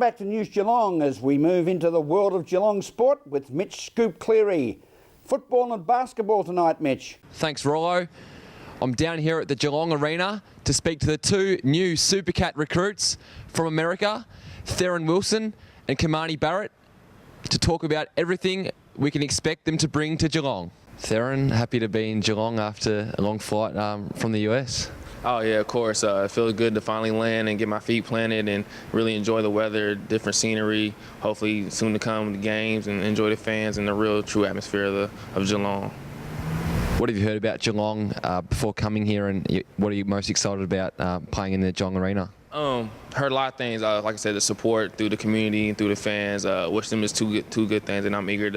back to News Geelong as we move into the world of Geelong sport with Mitch Scoop Cleary. Football and basketball tonight, Mitch. Thanks, Rollo. I'm down here at the Geelong Arena to speak to the two new Supercat recruits from America, Theron Wilson and Kamani Barrett, to talk about everything we can expect them to bring to Geelong. Theron, happy to be in Geelong after a long flight from the US. Oh yeah, of course. It feels good to finally land and get my feet planted and really enjoy the weather, different scenery. Hopefully soon to come the games and enjoy the fans and the real true atmosphere of Geelong. What have you heard about Geelong before coming here, and what are you most excited about playing in the Geelong Arena? Heard a lot of things. Like I said, the support through the community and through the fans. Wish them is two good things, and I'm eager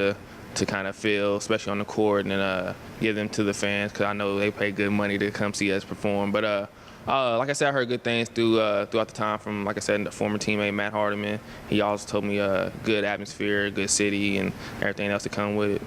to kind of feel, especially on the court, and then give them to the fans because I know they pay good money to come see us perform. But like I said, I heard good things throughout the time from, like I said, the former teammate Matt Hardiman. He always told me good atmosphere, good city, and everything else to come with it.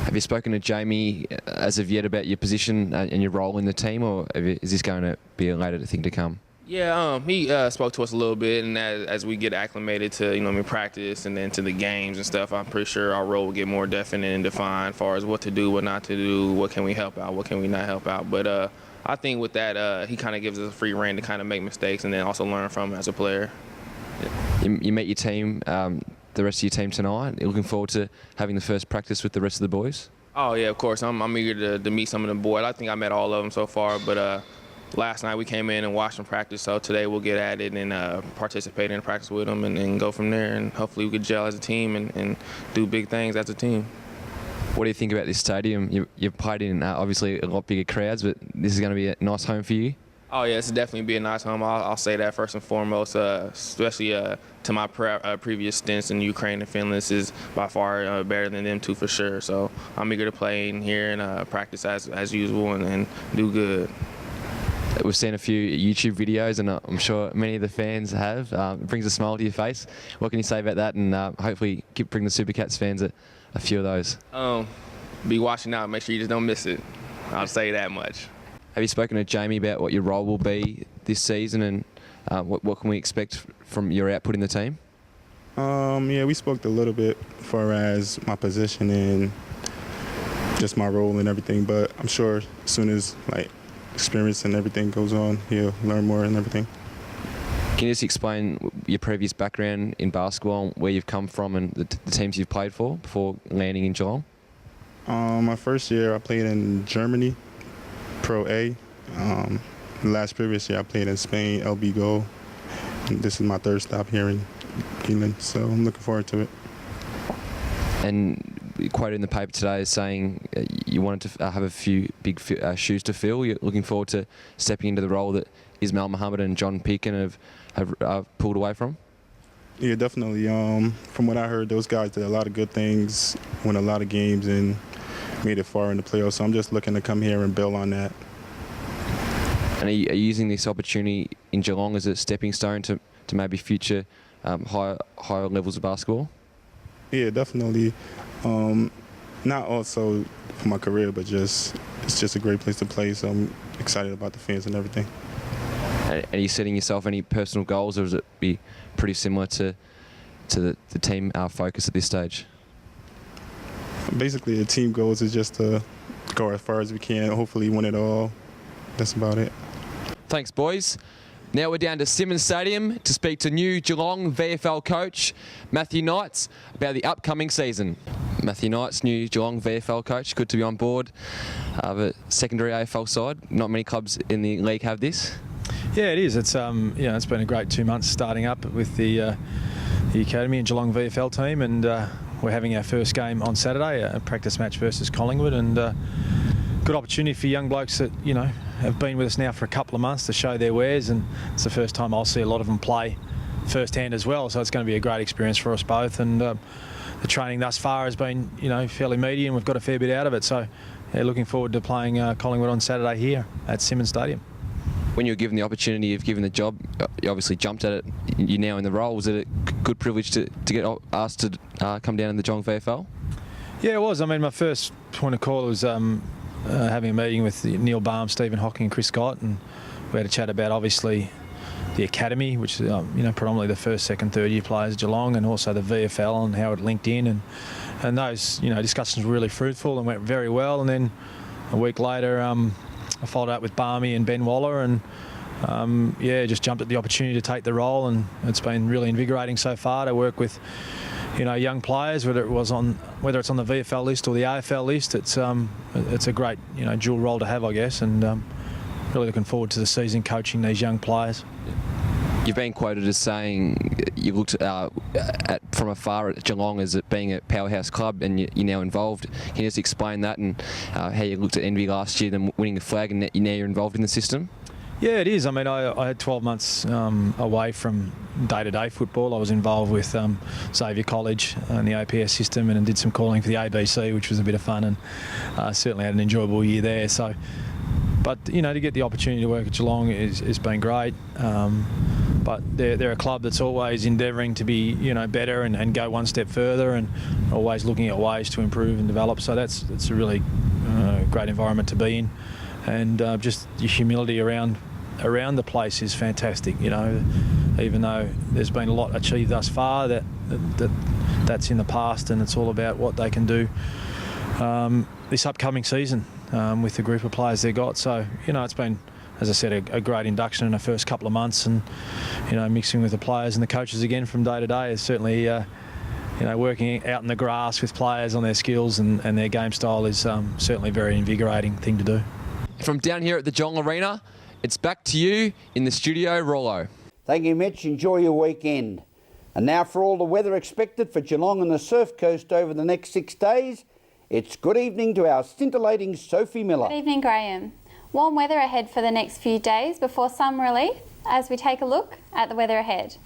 Have you spoken to Jamie as of yet about your position and your role in the team, or is this going to be a later thing to come? Yeah, he spoke to us a little bit, and as we get acclimated to practice and then to the games and stuff, I'm pretty sure our role will get more definite and defined as far as what to do, what not to do, what can we help out, what can we not help out. But I think with that, he kind of gives us a free rein to kind of make mistakes and then also learn from as a player. You met your team, the rest of your team tonight. You're looking forward to having the first practice with the rest of the boys? Oh yeah, of course. I'm eager to meet some of the boys. I think I met all of them so far, but last night we came in and watched them practice, so today we'll get at it and participate in practice with them and go from there, and hopefully we could gel as a team and do big things as a team. What do you think about this stadium? You've played in obviously a lot bigger crowds, but this is going to be a nice home for you? Oh yeah, it's definitely be a nice home. I'll say that first and foremost, especially to my previous stints in Ukraine and Finland. This is by far better than them two for sure. So I'm eager to play in here and practice as usual and do good. We've seen a few YouTube videos, and I'm sure many of the fans have. It brings a smile to your face. What can you say about that, and hopefully bring the Supercats fans a few of those? Be watching out. Make sure you just don't miss it. I'll say that much. Have you spoken to Jamie about what your role will be this season, and what can we expect from your output in the team? Yeah, we spoke a little bit as far as my position and just my role and everything, but I'm sure as soon as experience and everything goes on, he'll learn more and everything. Can you just explain your previous background in basketball, where you've come from and the teams you've played for before landing in Geelong? My first year I played in Germany, Pro A. The last previous year I played in Spain, LB Go. And this is my third stop here in Geelong, so I'm looking forward to it. And quoted in the paper today is saying you wanted to have a few big shoes to fill. You're looking forward to stepping into the role that Ismail Muhammad and John Pekin have pulled away from? Yeah, definitely. From what I heard, those guys did a lot of good things, won a lot of games, and made it far in the playoffs. So I'm just looking to come here and build on that. And are you using this opportunity in Geelong as a stepping stone to maybe future higher levels of basketball? Yeah, definitely. Not also for my career, but it's just a great place to play. So I'm excited about the fans and everything. Are you setting yourself any personal goals, or does it be pretty similar to the team focus at this stage? Basically, the team goals is just to go as far as we can, hopefully win it all. That's about it. Thanks, boys. Now we're down to Simmons Stadium to speak to new Geelong VFL coach Matthew Knights about the upcoming season. Matthew Knights, new Geelong VFL coach, good to be on board of a secondary AFL side. Not many clubs in the league have this. Yeah, it is. It's it's been a great 2 months starting up with the academy and Geelong VFL team, and we're having our first game on Saturday, a practice match versus Collingwood, and good opportunity for young blokes that have been with us now for a couple of months to show their wares, and it's the first time I'll see a lot of them play firsthand as well. So it's going to be a great experience for us both, and the training thus far has been fairly meaty, and we've got a fair bit out of it. So yeah, looking forward to playing Collingwood on Saturday here at Simmons Stadium. When you were given the opportunity of giving the job, you obviously jumped at it. You're now in the role. Was it a good privilege to get asked to come down in the Geelong VFL? Yeah, it was. I mean, my first point of call was having a meeting with Neil Baum, Stephen Hocking and Chris Scott, and we had a chat about obviously the academy, which is predominantly the first, second, third year players at Geelong, and also the VFL and how it linked in, and those discussions were really fruitful and went very well. And then a week later, I followed up with Barmy and Ben Waller, and just jumped at the opportunity to take the role, and it's been really invigorating so far to work with young players, whether it's on the VFL list or the AFL list. It's a great dual role to have, I guess, and really looking forward to the season coaching these young players. You've been quoted as saying you looked from afar at Geelong as it being a powerhouse club, and you're now involved. Can you just explain that and how you looked at Envy last year, then winning the flag, and now you're involved in the system? Yeah, it is. I mean, I had 12 months away from day-to-day football. I was involved with Xavier College and the APS system, and did some calling for the ABC, which was a bit of fun, and certainly had an enjoyable year there. So, but to get the opportunity to work at Geelong has been great. But they're a club that's always endeavouring to be better and go one step further, and always looking at ways to improve and develop. So that's a really great environment to be in, and just the humility around the place is fantastic. Even though there's been a lot achieved thus far, that's in the past, and it's all about what they can do this upcoming season with the group of players they've got. So it's been, as I said, a great induction in the first couple of months, and mixing with the players and the coaches again from day to day is certainly working out in the grass with players on their skills and their game style is certainly a very invigorating thing to do. From down here at the Geelong Arena, it's back to you in the studio, Rollo. Thank you, Mitch. Enjoy your weekend. And now for all the weather expected for Geelong and the Surf Coast over the next 6 days, it's good evening to our scintillating Sophie Miller. Good evening, Graham. Warm weather ahead for the next few days before some relief as we take a look at the weather ahead.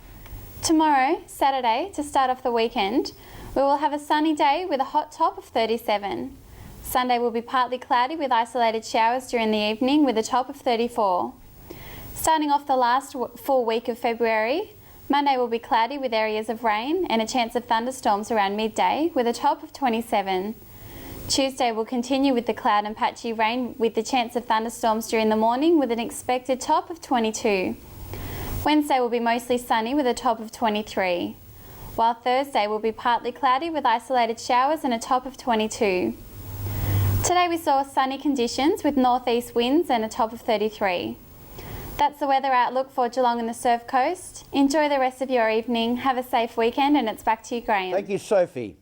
Tomorrow, Saturday, to start off the weekend, we will have a sunny day with a hot top of 37. Sunday will be partly cloudy with isolated showers during the evening with a top of 34. Starting off the last full week of February, Monday will be cloudy with areas of rain and a chance of thunderstorms around midday with a top of 27. Tuesday will continue with the cloud and patchy rain with the chance of thunderstorms during the morning with an expected top of 22. Wednesday will be mostly sunny with a top of 23, while Thursday will be partly cloudy with isolated showers and a top of 22. Today we saw sunny conditions with northeast winds and a top of 33. That's the weather outlook for Geelong and the Surf Coast. Enjoy the rest of your evening, have a safe weekend, and it's back to you, Graham. Thank you, Sophie.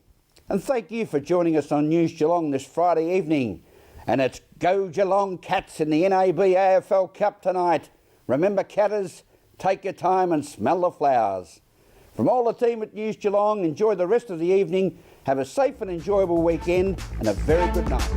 And thank you for joining us on News Geelong this Friday evening. And it's Go Geelong Cats in the NAB AFL Cup tonight. Remember, Catters, take your time and smell the flowers. From all the team at News Geelong, enjoy the rest of the evening, have a safe and enjoyable weekend, and a very good night.